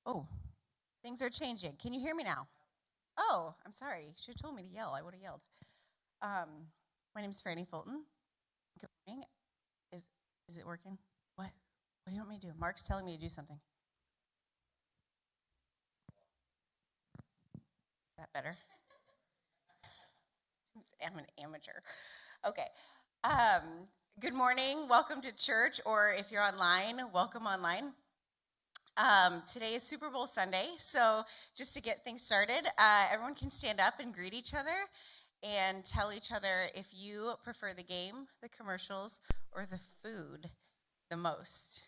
Oh, things are changing. Can you hear me now? Oh, I'm sorry. You should have told me to yell. I would have yelled. My name is Franny Fulton. Good morning. Is it working? What? What do you want me to do? Mark's telling me to do something. Is that better? I'm an amateur. Okay. Good morning. Welcome to church, or if you're online, welcome online. Today is Super Bowl Sunday, so just to get things started, everyone can stand up and greet each other and tell each other if you prefer the game, the commercials, or the food the most.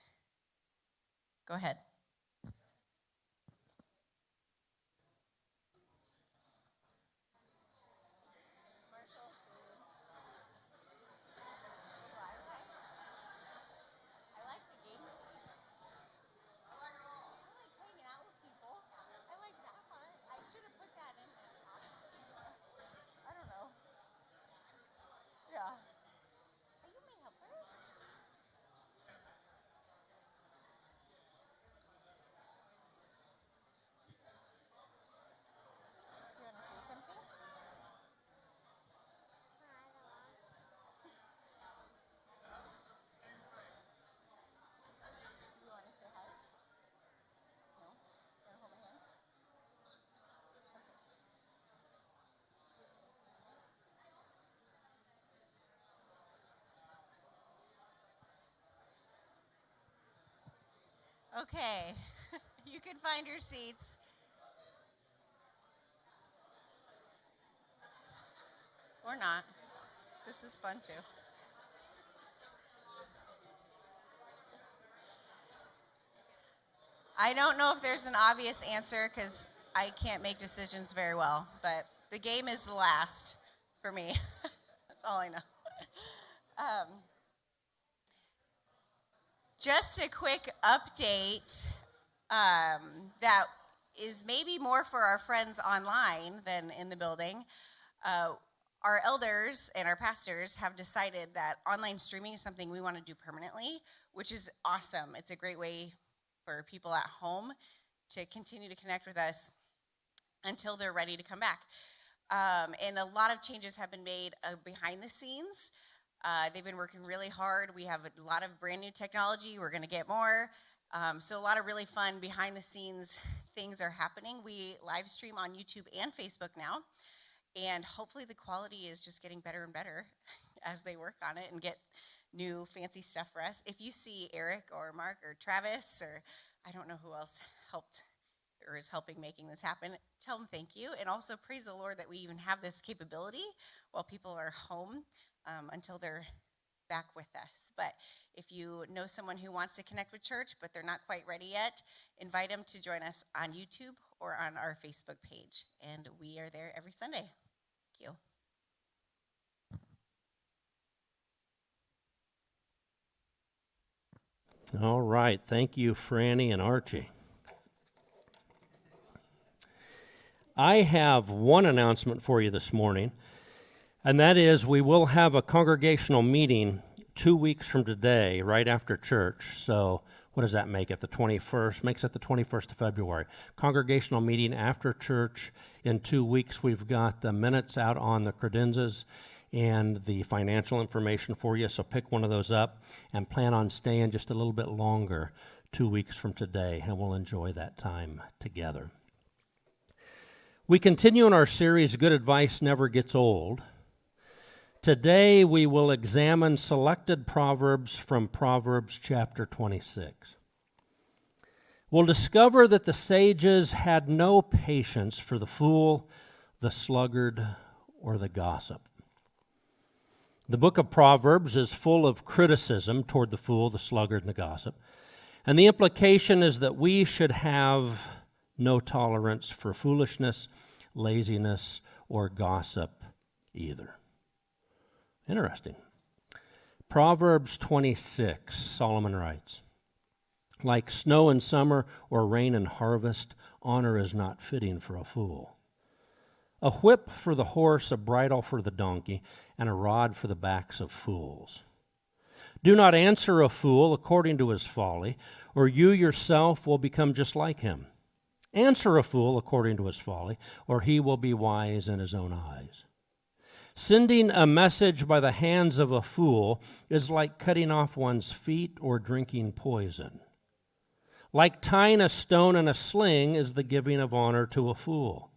Go ahead. Okay, you can find your seats. Or not. This is fun too. I don't know if there's an obvious answer because I can't make decisions very well, but the game is the last for me. That's all I know. Just a quick update that is maybe more for our friends online than in the building. Our elders and our pastors have decided that online streaming is something we want to do permanently, which is awesome. It's a great way for people at home to continue to connect with us until they're ready to come back. And a lot of changes have been made behind the scenes. They've been working really hard. We have a lot of brand new technology. We're going to get more. So a lot of really fun behind the scenes things are happening. We live stream on YouTube and Facebook now. And hopefully the quality is just getting better and better as they work on it and get new fancy stuff for us. If you see Eric or Mark or Travis or I don't know who else helped or is helping making this happen, tell them thank you. And also praise the Lord that we even have this capability while people are home until they're back with us. But if you know someone who wants to connect with church but they're not quite ready yet, invite them to join us on YouTube or on our Facebook page. And we are there every Sunday. Thank you. All right. Thank you, Franny and Archie. I have one announcement for you this morning, and that is we will have a congregational meeting 2 weeks from today, right after church. So what does that make it? The 21st? Makes it the 21st of February. Congregational meeting after church in 2 weeks. We've got the minutes out on the credenzas and the financial information for you. So pick one of those up and plan on staying just a little bit longer 2 weeks from today, and we'll enjoy that time together. We continue in our series, Good Advice Never Gets Old. Today we will examine selected proverbs from Proverbs chapter 26. We'll discover that the sages had no patience for the fool, the sluggard, or the gossip. The book of Proverbs is full of criticism toward the fool, the sluggard, and the gossip. And the implication is that we should have no tolerance for foolishness, laziness, or gossip either. Interesting. Proverbs 26, Solomon writes, like snow in summer or rain in harvest, honor is not fitting for a fool. A whip for the horse, a bridle for the donkey, and a rod for the backs of fools. Do not answer a fool according to his folly, or you yourself will become just like him. Answer a fool according to his folly, or he will be wise in his own eyes. Sending a message by the hands of a fool is like cutting off one's feet or drinking poison. Like tying a stone in a sling is the giving of honor to a fool.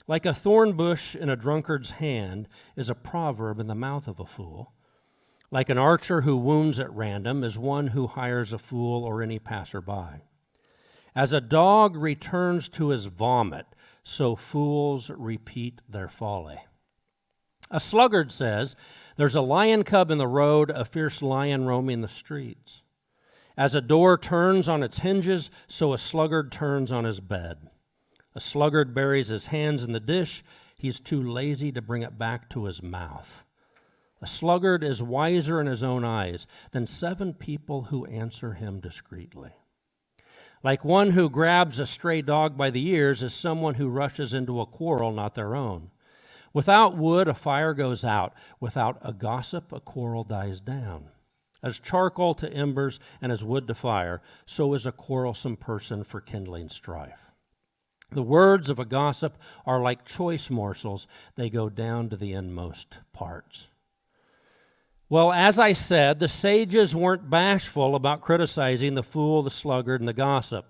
Like a thorn bush in a drunkard's hand is a proverb in the mouth of a fool. Like an archer who wounds at random is one who hires a fool or any passerby. As a dog returns to his vomit, so fools repeat their folly. A sluggard says, "There's a lion cub in the road, a fierce lion roaming the streets." As a door turns on its hinges, so a sluggard turns on his bed. A sluggard buries his hands in the dish. He's too lazy to bring it back to his mouth. A sluggard is wiser in his own eyes than 7 people who answer him discreetly. Like one who grabs a stray dog by the ears is someone who rushes into a quarrel not their own. Without wood, a fire goes out. Without a gossip, a quarrel dies down. As charcoal to embers and as wood to fire, so is a quarrelsome person for kindling strife. The words of a gossip are like choice morsels. They go down to the inmost parts. Well, as I said, the sages weren't bashful about criticizing the fool, the sluggard, and the gossip.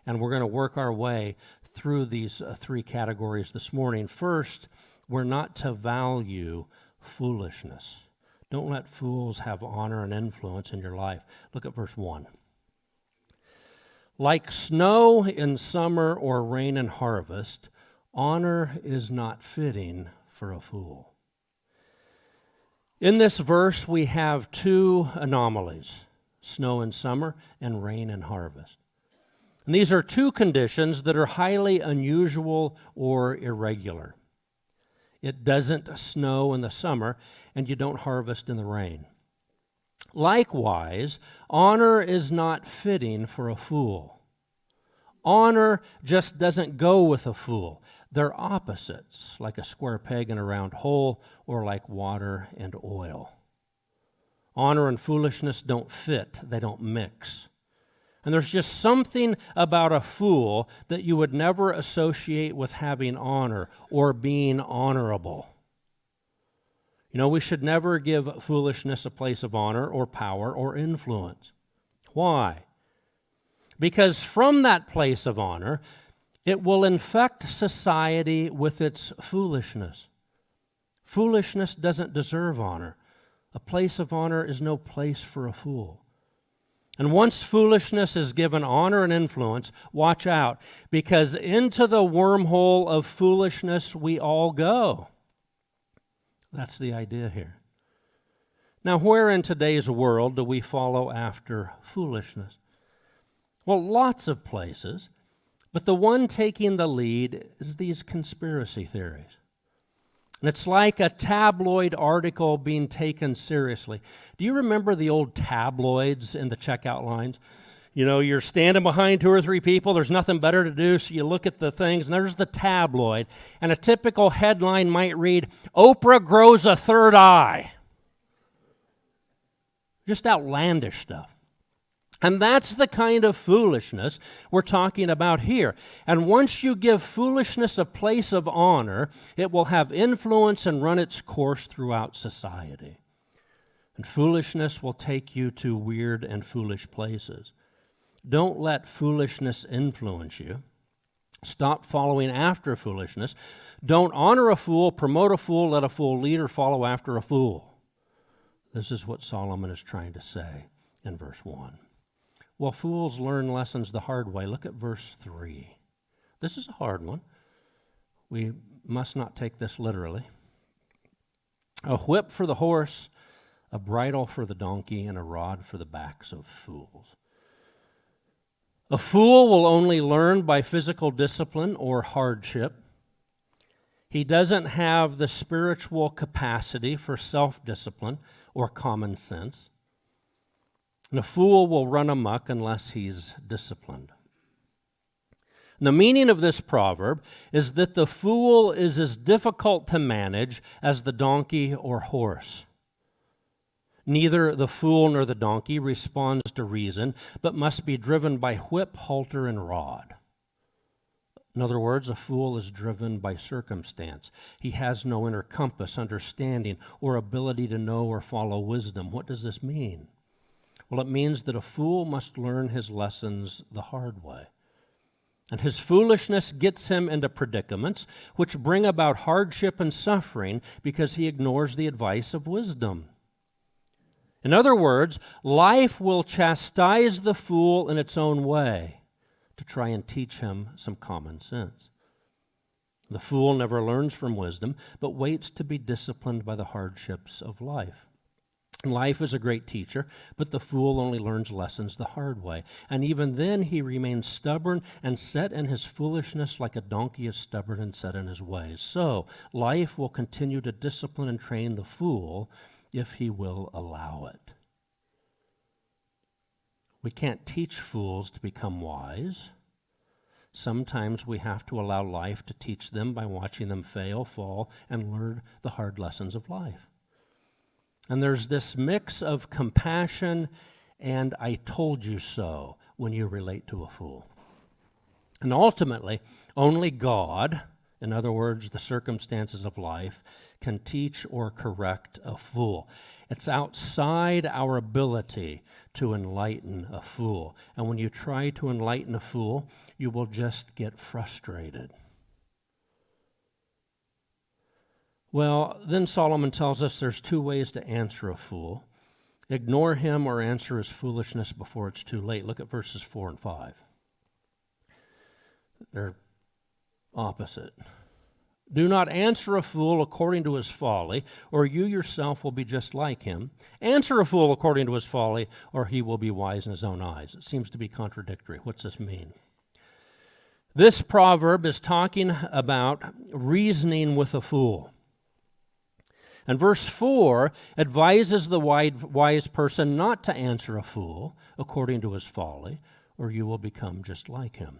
And we're going to work our way through these 3 categories this morning. First, we're not to value foolishness. Don't let fools have honor and influence in your life. Look at verse 1. Like snow in summer or rain in harvest, honor is not fitting for a fool. In this verse, we have 2 anomalies, snow in summer and rain in harvest. And these are 2 conditions that are highly unusual or irregular. It doesn't snow in the summer, and you don't harvest in the rain. Likewise, honor is not fitting for a fool. Honor just doesn't go with a fool. They're opposites, like a square peg in a round hole, or like water and oil. Honor and foolishness don't fit. They don't mix. And there's just something about a fool that you would never associate with having honor or being honorable. You know, we should never give foolishness a place of honor or power or influence. Why? Because from that place of honor, it will infect society with its foolishness. Foolishness doesn't deserve honor. A place of honor is no place for a fool. And once foolishness is given honor and influence, watch out, because into the wormhole of foolishness we all go. That's the idea here. Now, where in today's world do we follow after foolishness? Well, lots of places, but the one taking the lead is these conspiracy theories. And it's like a tabloid article being taken seriously. Do you remember the old tabloids in the checkout lines? You know, you're standing behind 2 or 3 people, there's nothing better to do, so you look at the things, and there's the tabloid. And a typical headline might read, "Oprah grows a third eye." Just outlandish stuff. And that's the kind of foolishness we're talking about here. And once you give foolishness a place of honor, it will have influence and run its course throughout society. And foolishness will take you to weird and foolish places. Don't let foolishness influence you. Stop following after foolishness. Don't honor a fool, promote a fool, let a fool lead or follow after a fool. This is what Solomon is trying to say in verse 1. Well, fools learn lessons the hard way. Look at verse 3. This is a hard one. We must not take this literally. A whip for the horse, a bridle for the donkey, and a rod for the backs of fools. A fool will only learn by physical discipline or hardship. He doesn't have the spiritual capacity for self-discipline or common sense. And a fool will run amok unless he's disciplined. And the meaning of this proverb is that the fool is as difficult to manage as the donkey or horse. Neither the fool nor the donkey responds to reason, but must be driven by whip, halter, and rod. In other words, a fool is driven by circumstance. He has no inner compass, understanding, or ability to know or follow wisdom. What does this mean? Well, it means that a fool must learn his lessons the hard way. And his foolishness gets him into predicaments which bring about hardship and suffering because he ignores the advice of wisdom. In other words, life will chastise the fool in its own way to try and teach him some common sense. The fool never learns from wisdom, but waits to be disciplined by the hardships of life. Life is a great teacher, but the fool only learns lessons the hard way. And even then he remains stubborn and set in his foolishness like a donkey is stubborn and set in his ways. So life will continue to discipline and train the fool if he will allow it. We can't teach fools to become wise. Sometimes we have to allow life to teach them by watching them fail, fall, and learn the hard lessons of life. And there's this mix of compassion and I told you so when you relate to a fool. And ultimately, only God, in other words, the circumstances of life, can teach or correct a fool. It's outside our ability to enlighten a fool. And when you try to enlighten a fool, you will just get frustrated. Well, then Solomon tells us there's two ways to answer a fool. Ignore him or answer his foolishness before it's too late. Look at verses 4 and 5. They're opposite. Do not answer a fool according to his folly, or you yourself will be just like him. Answer a fool according to his folly, or he will be wise in his own eyes. It seems to be contradictory. What's this mean? This proverb is talking about reasoning with a fool. And verse 4 advises the wise person not to answer a fool according to his folly, or you will become just like him.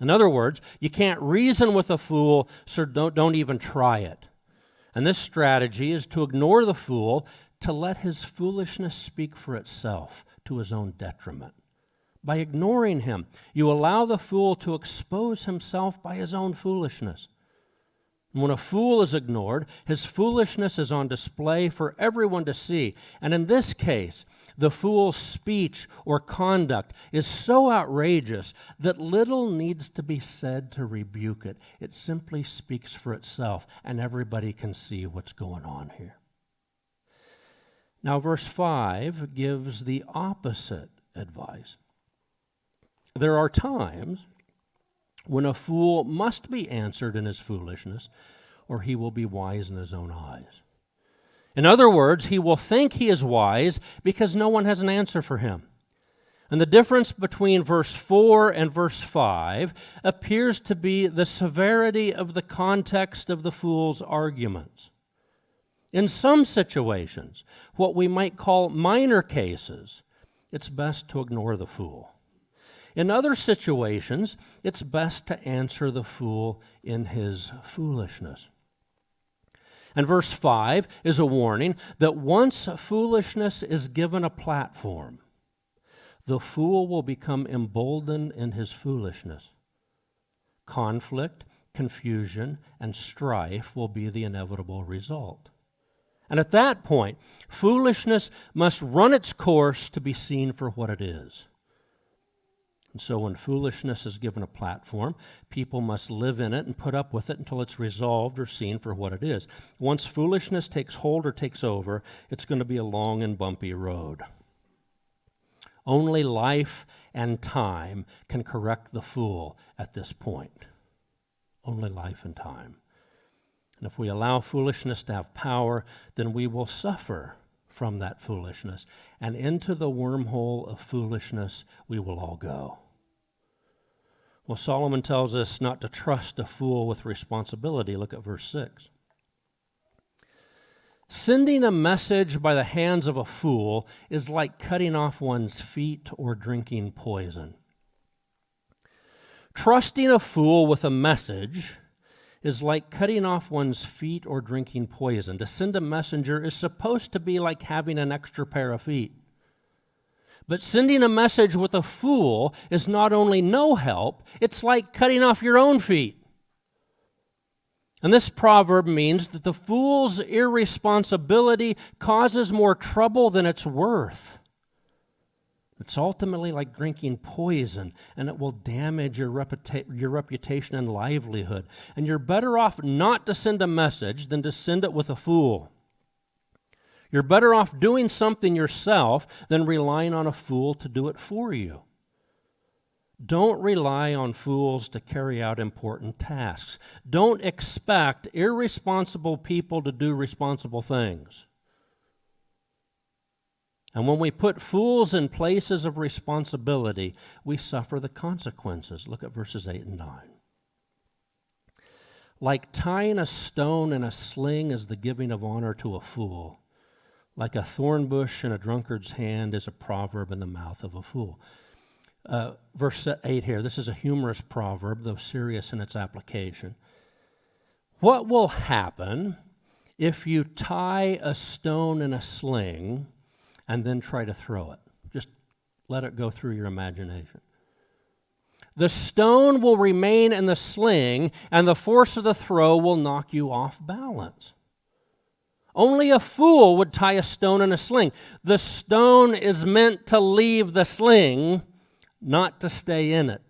In other words, you can't reason with a fool, so don't even try it. And this strategy is to ignore the fool, to let his foolishness speak for itself to his own detriment. By ignoring him, you allow the fool to expose himself by his own foolishness. When a fool is ignored, his foolishness is on display for everyone to see. And in this case, the fool's speech or conduct is so outrageous that little needs to be said to rebuke it. It simply speaks for itself, and everybody can see what's going on here. Now, verse 5 gives the opposite advice. There are times when a fool must be answered in his foolishness, or he will be wise in his own eyes. In other words, he will think he is wise because no one has an answer for him. And the difference between verse 4 and verse 5 appears to be the severity of the context of the fool's arguments. In some situations, what we might call minor cases, it's best to ignore the fool. In other situations, it's best to answer the fool in his foolishness. And verse 5 is a warning that once foolishness is given a platform, the fool will become emboldened in his foolishness. Conflict, confusion, and strife will be the inevitable result. And at that point, foolishness must run its course to be seen for what it is. And so when foolishness is given a platform, people must live in it and put up with it until it's resolved or seen for what it is. Once foolishness takes hold or takes over, it's going to be a long and bumpy road. Only life and time can correct the fool at this point. Only life and time. And if we allow foolishness to have power, then we will suffer from that foolishness. And into the wormhole of foolishness we will all go. Well, Solomon tells us not to trust a fool with responsibility. Look at verse 6. Sending a message by the hands of a fool is like cutting off one's feet or drinking poison. Trusting a fool with a message is like cutting off one's feet or drinking poison. To send a messenger is supposed to be like having an extra pair of feet. But sending a message with a fool is not only no help, it's like cutting off your own feet. And this proverb means that the fool's irresponsibility causes more trouble than it's worth. It's ultimately like drinking poison, and it will damage your reputation and livelihood. And you're better off not to send a message than to send it with a fool. You're better off doing something yourself than relying on a fool to do it for you. Don't rely on fools to carry out important tasks. Don't expect irresponsible people to do responsible things. And when we put fools in places of responsibility, we suffer the consequences. Look at verses 8 and 9. Like tying a stone in a sling is the giving of honor to a fool. Like a thorn bush in a drunkard's hand is a proverb in the mouth of a fool. Verse 8 here, this is a humorous proverb, though serious in its application. What will happen if you tie a stone in a sling and then try to throw it? Just let it go through your imagination. The stone will remain in the sling, and the force of the throw will knock you off balance. Only a fool would tie a stone in a sling. The stone is meant to leave the sling, not to stay in it.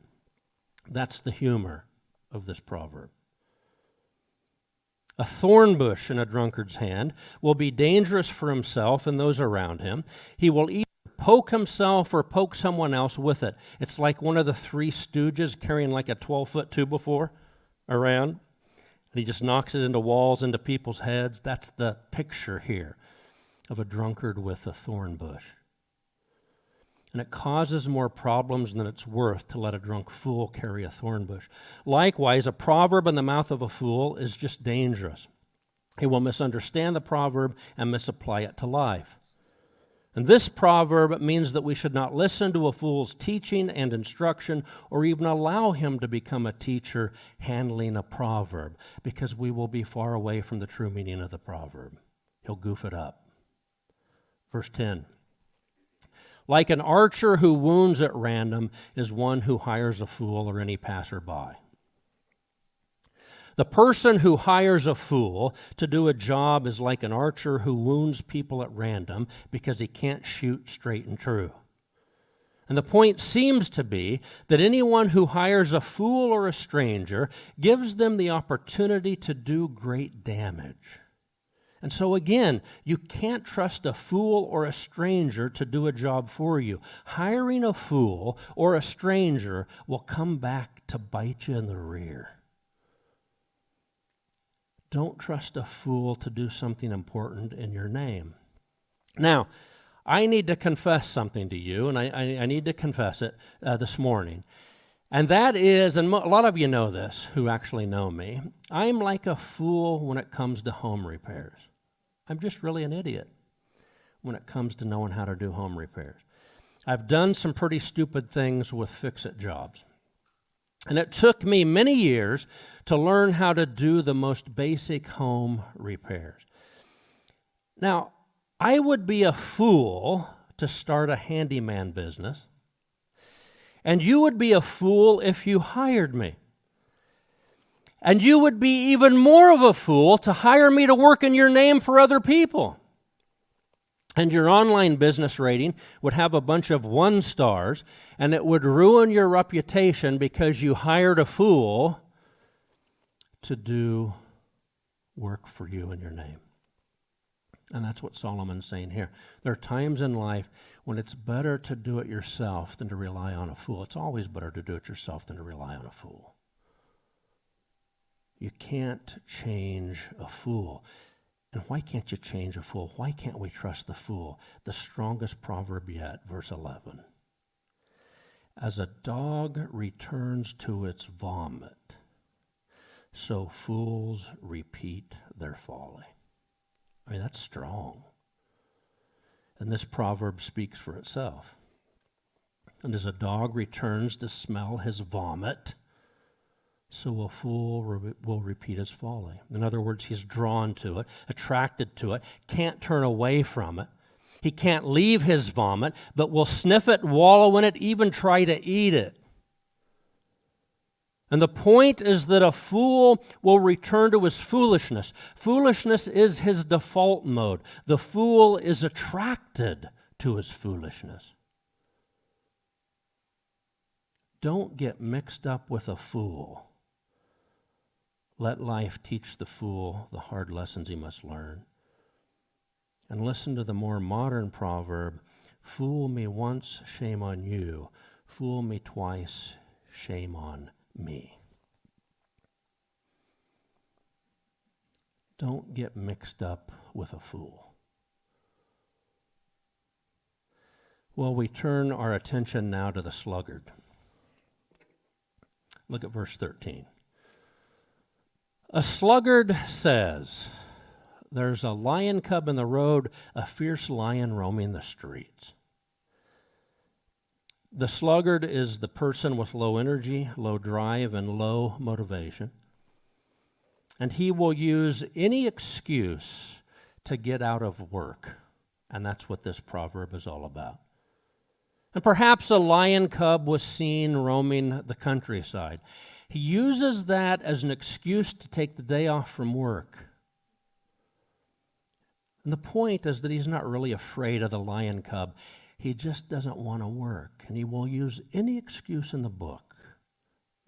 That's the humor of this proverb. A thorn bush in a drunkard's hand will be dangerous for himself and those around him. He will either poke himself or poke someone else with it. It's like one of the three stooges carrying like a 12-foot two-by-four around. And he just knocks it into walls, into people's heads. That's the picture here of a drunkard with a thorn bush. And it causes more problems than it's worth to let a drunk fool carry a thorn bush. Likewise, a proverb in the mouth of a fool is just dangerous. He will misunderstand the proverb and misapply it to life. And this proverb means that we should not listen to a fool's teaching and instruction or even allow him to become a teacher handling a proverb, because we will be far away from the true meaning of the proverb. He'll goof it up. Verse 10. Like an archer who wounds at random is one who hires a fool or any passerby. The person who hires a fool to do a job is like an archer who wounds people at random because he can't shoot straight and true. And the point seems to be that anyone who hires a fool or a stranger gives them the opportunity to do great damage. And so again, you can't trust a fool or a stranger to do a job for you. Hiring a fool or a stranger will come back to bite you in the rear. Don't trust a fool to do something important in your name. Now, I need to confess something to you, and I need to confess it this morning. And that is, and a lot of you know this who actually know me, I'm like a fool when it comes to home repairs. I'm just really an idiot when it comes to knowing how to do home repairs. I've done some pretty stupid things with fix-it jobs. And it took me many years to learn how to do the most basic home repairs. Now, I would be a fool to start a handyman business, and you would be a fool if you hired me. And you would be even more of a fool to hire me to work in your name for other people. And your online business rating would have a bunch of 1 stars, and it would ruin your reputation because you hired a fool to do work for you in your name. And that's what Solomon's saying here. There are times in life when it's better to do it yourself than to rely on a fool. It's always better to do it yourself than to rely on a fool. You can't change a fool. And why can't you change a fool? Why can't we trust the fool? The strongest proverb yet, verse 11. As a dog returns to its vomit, so fools repeat their folly. I mean, that's strong. And this proverb speaks for itself. And as a dog returns to smell his vomit, so a fool will repeat his folly. In other words, he's drawn to it, attracted to it, can't turn away from it. He can't leave his vomit, but will sniff it, wallow in it, even try to eat it. And the point is that a fool will return to his foolishness. Foolishness is his default mode. The fool is attracted to his foolishness. Don't get mixed up with a fool. Let life teach the fool the hard lessons he must learn. And listen to the more modern proverb, fool me once, shame on you. Fool me twice, shame on me. Don't get mixed up with a fool. Well, we turn our attention now to the sluggard. Look at verse 13. A sluggard says, there's a lion cub in the road, a fierce lion roaming the streets. The sluggard is the person with low energy, low drive, and low motivation. And he will use any excuse to get out of work. And that's what this proverb is all about. And perhaps a lion cub was seen roaming the countryside. He uses that as an excuse to take the day off from work. And the point is that he's not really afraid of the lion cub. He just doesn't want to work. And he will use any excuse in the book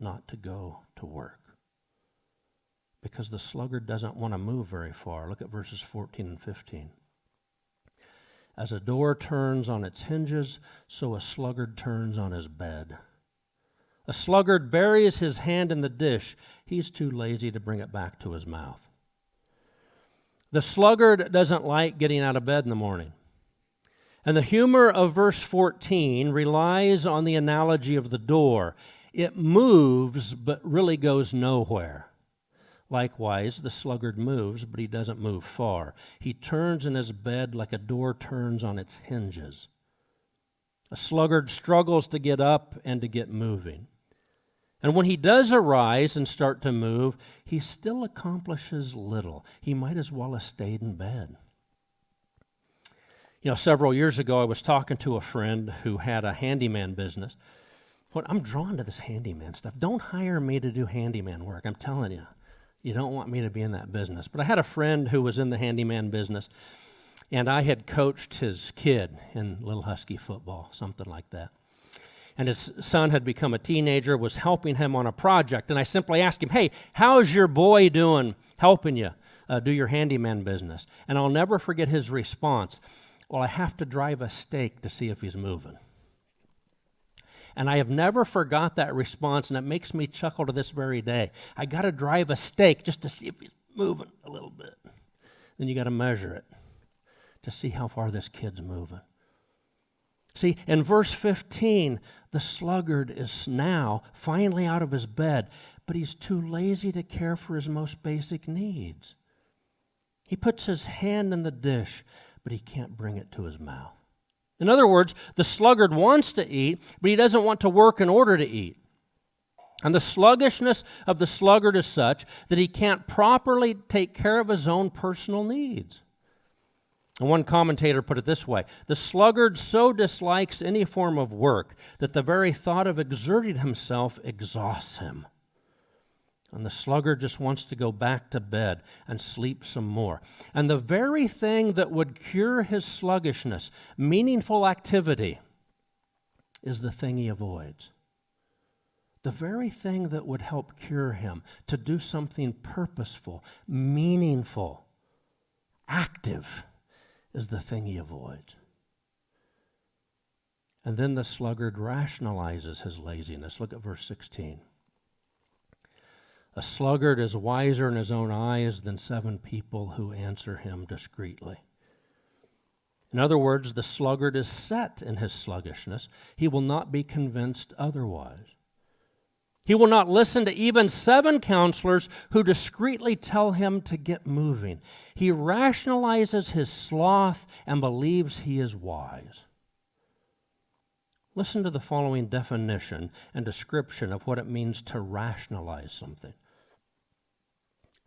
not to go to work. Because the sluggard doesn't want to move very far. Look at verses 14 and 15. As a door turns on its hinges, so a sluggard turns on his bed. A sluggard buries his hand in the dish. He's too lazy to bring it back to his mouth. The sluggard doesn't like getting out of bed in the morning. And the humor of verse 14 relies on the analogy of the door. It moves, but really goes nowhere. Likewise, the sluggard moves, but he doesn't move far. He turns in his bed like a door turns on its hinges. A sluggard struggles to get up and to get moving. And when he does arise and start to move, he still accomplishes little. He might as well have stayed in bed. You know, several years ago, I was talking to a friend who had a handyman business. I'm drawn to this handyman stuff. Don't hire me to do handyman work, I'm telling you. You don't want me to be in that business. But I had a friend who was in the handyman business, and I had coached his kid in little husky football, something like that. And his son had become a teenager, was helping him on a project. And I simply asked him, hey, how's your boy doing helping you do your handyman business? And I'll never forget his response. Well, I have to drive a stake to see if he's moving. And I have never forgot that response, and it makes me chuckle to this very day. I got to drive a stake just to see if he's moving a little bit. Then you got to measure it to see how far this kid's moving. See, in verse 15, the sluggard is now finally out of his bed, but he's too lazy to care for his most basic needs. He puts his hand in the dish, but he can't bring it to his mouth. In other words, the sluggard wants to eat, but he doesn't want to work in order to eat. And the sluggishness of the sluggard is such that he can't properly take care of his own personal needs. And one commentator put it this way: the sluggard so dislikes any form of work that the very thought of exerting himself exhausts him. And the sluggard just wants to go back to bed and sleep some more. And the very thing that would cure his sluggishness, meaningful activity, is the thing he avoids. The very thing that would help cure him to do something purposeful, meaningful, active, is the thing he avoids. And then the sluggard rationalizes his laziness. Look at verse 16. A sluggard is wiser in his own eyes than 7 people who answer him discreetly. In other words, the sluggard is set in his sluggishness. He will not be convinced otherwise. He will not listen to even 7 counselors who discreetly tell him to get moving. He rationalizes his sloth and believes he is wise. Listen to the following definition and description of what it means to rationalize something.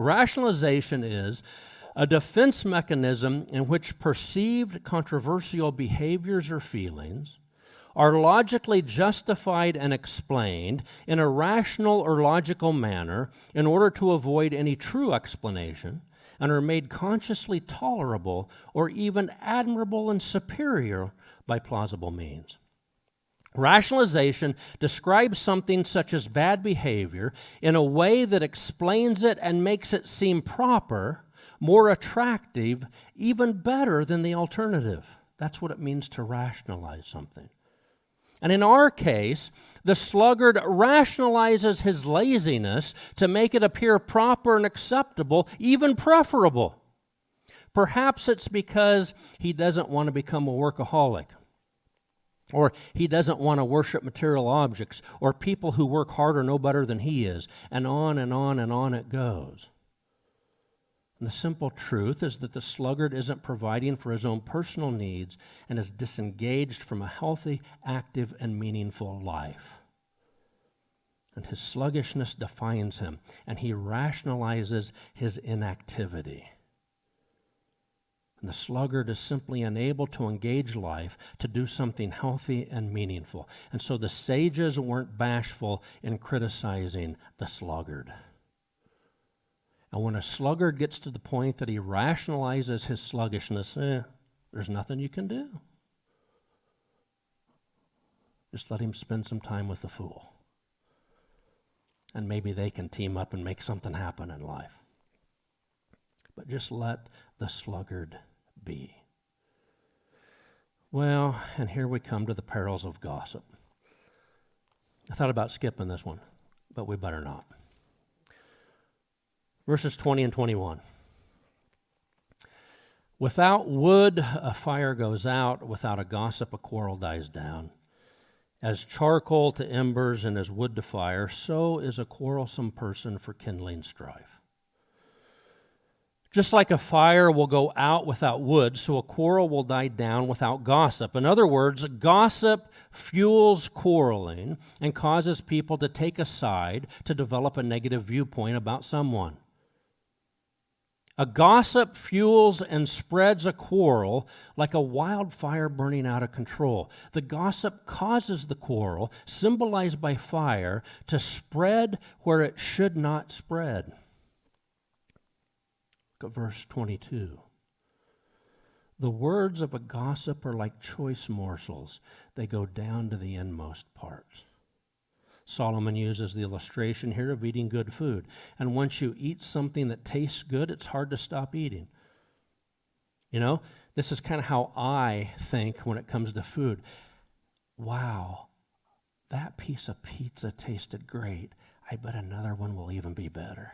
Rationalization is a defense mechanism in which perceived controversial behaviors or feelings are logically justified and explained in a rational or logical manner in order to avoid any true explanation, and are made consciously tolerable or even admirable and superior by plausible means. Rationalization describes something such as bad behavior in a way that explains it and makes it seem proper, more attractive, even better than the alternative. That's what it means to rationalize something. And in our case, the sluggard rationalizes his laziness to make it appear proper and acceptable, even preferable. Perhaps it's because he doesn't want to become a workaholic, or he doesn't want to worship material objects, or people who work hard are no better than he is, and on and on and on it goes. And the simple truth is that the sluggard isn't providing for his own personal needs and is disengaged from a healthy, active, and meaningful life. And his sluggishness defines him, and he rationalizes his inactivity. And the sluggard is simply unable to engage life to do something healthy and meaningful. And so the sages weren't bashful in criticizing the sluggard. And when a sluggard gets to the point that he rationalizes his sluggishness, there's nothing you can do. Just let him spend some time with the fool. And maybe they can team up and make something happen in life. But just let the sluggard be. Well, and here we come to the perils of gossip. I thought about skipping this one, but we better not. Verses 20 and 21. Without wood, a fire goes out. Without a gossip, a quarrel dies down. As charcoal to embers and as wood to fire, so is a quarrelsome person for kindling strife. Just like a fire will go out without wood, so a quarrel will die down without gossip. In other words, gossip fuels quarreling and causes people to take a side to develop a negative viewpoint about someone. A gossip fuels and spreads a quarrel like a wildfire burning out of control. The gossip causes the quarrel, symbolized by fire, to spread where it should not spread. Look at verse 22. The words of a gossip are like choice morsels. They go down to the inmost parts. Solomon uses the illustration here of eating good food. And once you eat something that tastes good, it's hard to stop eating. You know, this is kind of how I think when it comes to food. Wow, that piece of pizza tasted great. I bet another one will even be better.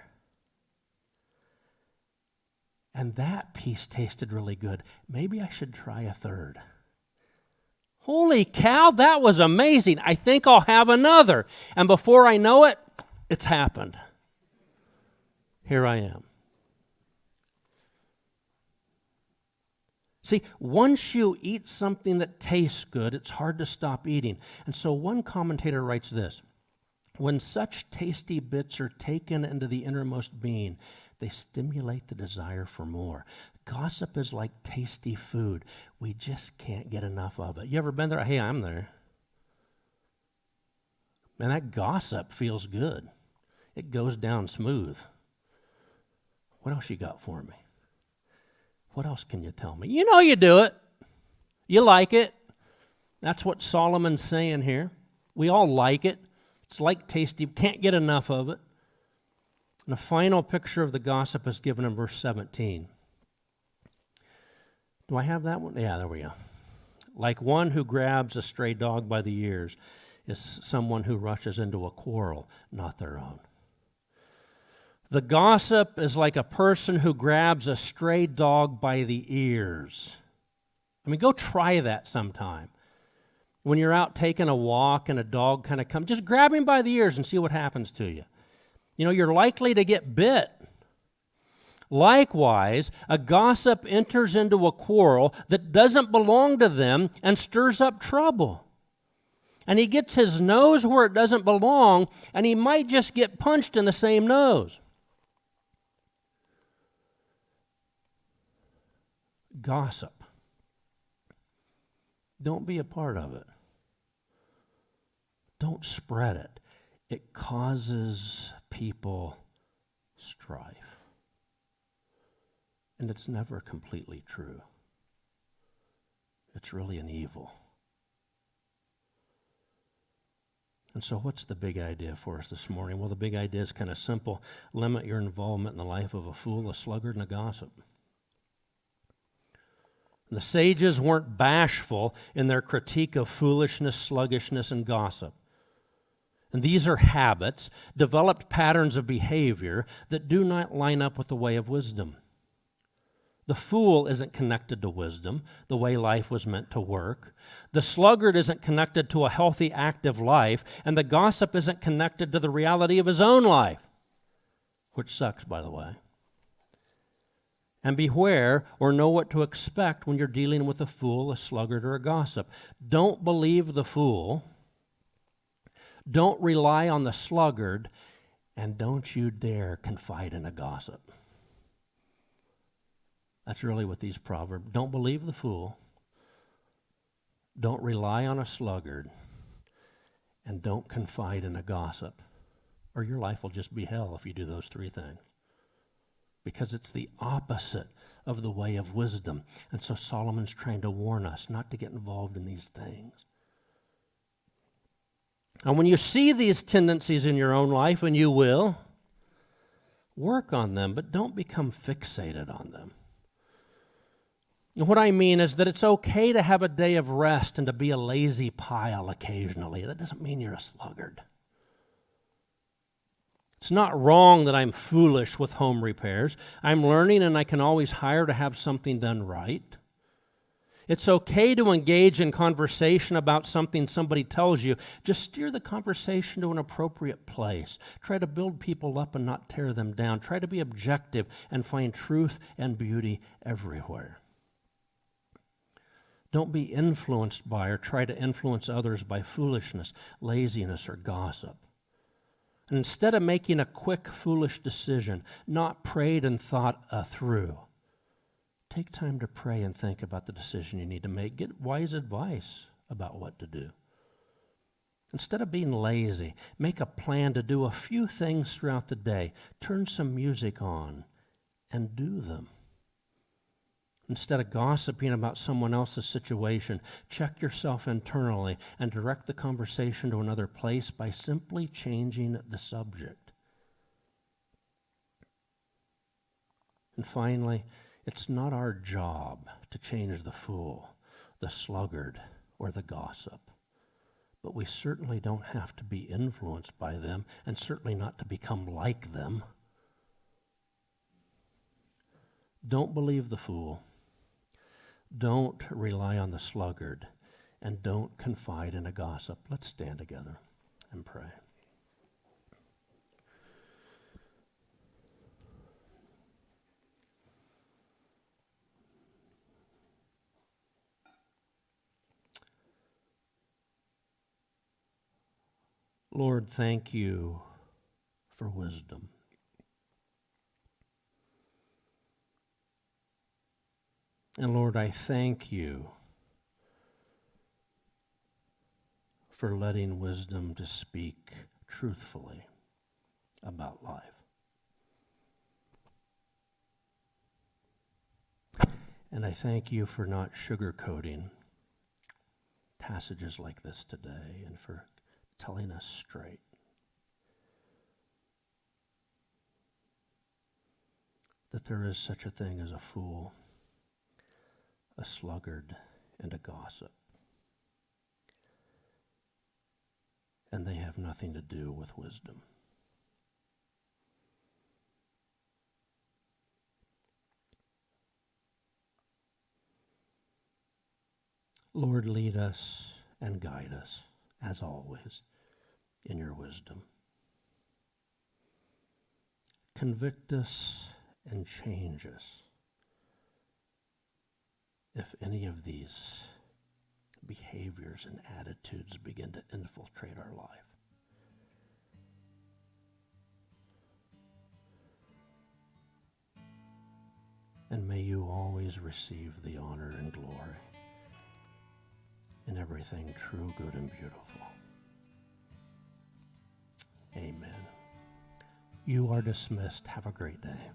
And that piece tasted really good. Maybe I should try a third. Holy cow, that was amazing. I think I'll have another. And before I know it, it's happened. Here I am. See, once you eat something that tastes good, it's hard to stop eating. And so one commentator writes this: when such tasty bits are taken into the innermost being, they stimulate the desire for more. Gossip is like tasty food. We just can't get enough of it. You ever been there? Hey, I'm there. Man, that gossip feels good. It goes down smooth. What else you got for me? What else can you tell me? You know you do it. You like it. That's what Solomon's saying here. We all like it. It's like tasty. Can't get enough of it. And the final picture of the gossip is given in verse 17. Do I have that one? Yeah, there we go. Like one who grabs a stray dog by the ears is someone who rushes into a quarrel, not their own. The gossip is like a person who grabs a stray dog by the ears. I mean, go try that sometime. When you're out taking a walk and a dog kind of comes, just grab him by the ears and see what happens to you. You know, you're likely to get bit. Likewise, a gossip enters into a quarrel that doesn't belong to them and stirs up trouble. And he gets his nose where it doesn't belong, and he might just get punched in the same nose. Gossip. Don't be a part of it. Don't spread it. It causes people strife. And it's never completely true. It's really an evil. And so what's the big idea for us this morning? Well, the big idea is kind of simple. Limit your involvement in the life of a fool, a sluggard, and a gossip. The sages weren't bashful in their critique of foolishness, sluggishness, and gossip. And these are habits, developed patterns of behavior that do not line up with the way of wisdom. The fool isn't connected to wisdom, the way life was meant to work. The sluggard isn't connected to a healthy, active life, and the gossip isn't connected to the reality of his own life, which sucks, by the way. And beware or know what to expect when you're dealing with a fool, a sluggard, or a gossip. Don't believe the fool. Don't rely on the sluggard. And don't you dare confide in a gossip. That's really what these proverbs. Don't believe the fool. Don't rely on a sluggard. And don't confide in a gossip. Or your life will just be hell if you do those three things. Because it's the opposite of the way of wisdom. And so Solomon's trying to warn us not to get involved in these things. And when you see these tendencies in your own life, and you will, work on them, but don't become fixated on them. And what I mean is that it's okay to have a day of rest and to be a lazy pile occasionally. That doesn't mean you're a sluggard. It's not wrong that I'm foolish with home repairs. I'm learning and I can always hire to have something done right. It's okay to engage in conversation about something somebody tells you. Just steer the conversation to an appropriate place. Try to build people up and not tear them down. Try to be objective and find truth and beauty everywhere. Don't be influenced by or try to influence others by foolishness, laziness, or gossip. And instead of making a quick, foolish decision, not prayed and thought through, take time to pray and think about the decision you need to make. Get wise advice about what to do. Instead of being lazy, make a plan to do a few things throughout the day. Turn some music on and do them. Instead of gossiping about someone else's situation, check yourself internally and direct the conversation to another place by simply changing the subject. And finally, it's not our job to change the fool, the sluggard, or the gossip. But we certainly don't have to be influenced by them, and certainly not to become like them. Don't believe the fool. Don't rely on the sluggard, and don't confide in a gossip. Let's stand together and pray. Lord, thank you for wisdom. And Lord, I thank you for letting wisdom to speak truthfully about life. And I thank you for not sugarcoating passages like this today and for telling us straight. That there is such a thing as a fool, a sluggard, and a gossip. And they have nothing to do with wisdom. Lord, lead us and guide us, as always, in your wisdom. Convict us and change us if any of these behaviors and attitudes begin to infiltrate our life. and may you always receive the honor and glory in everything true, good, and beautiful. Amen. You are dismissed. Have a great day.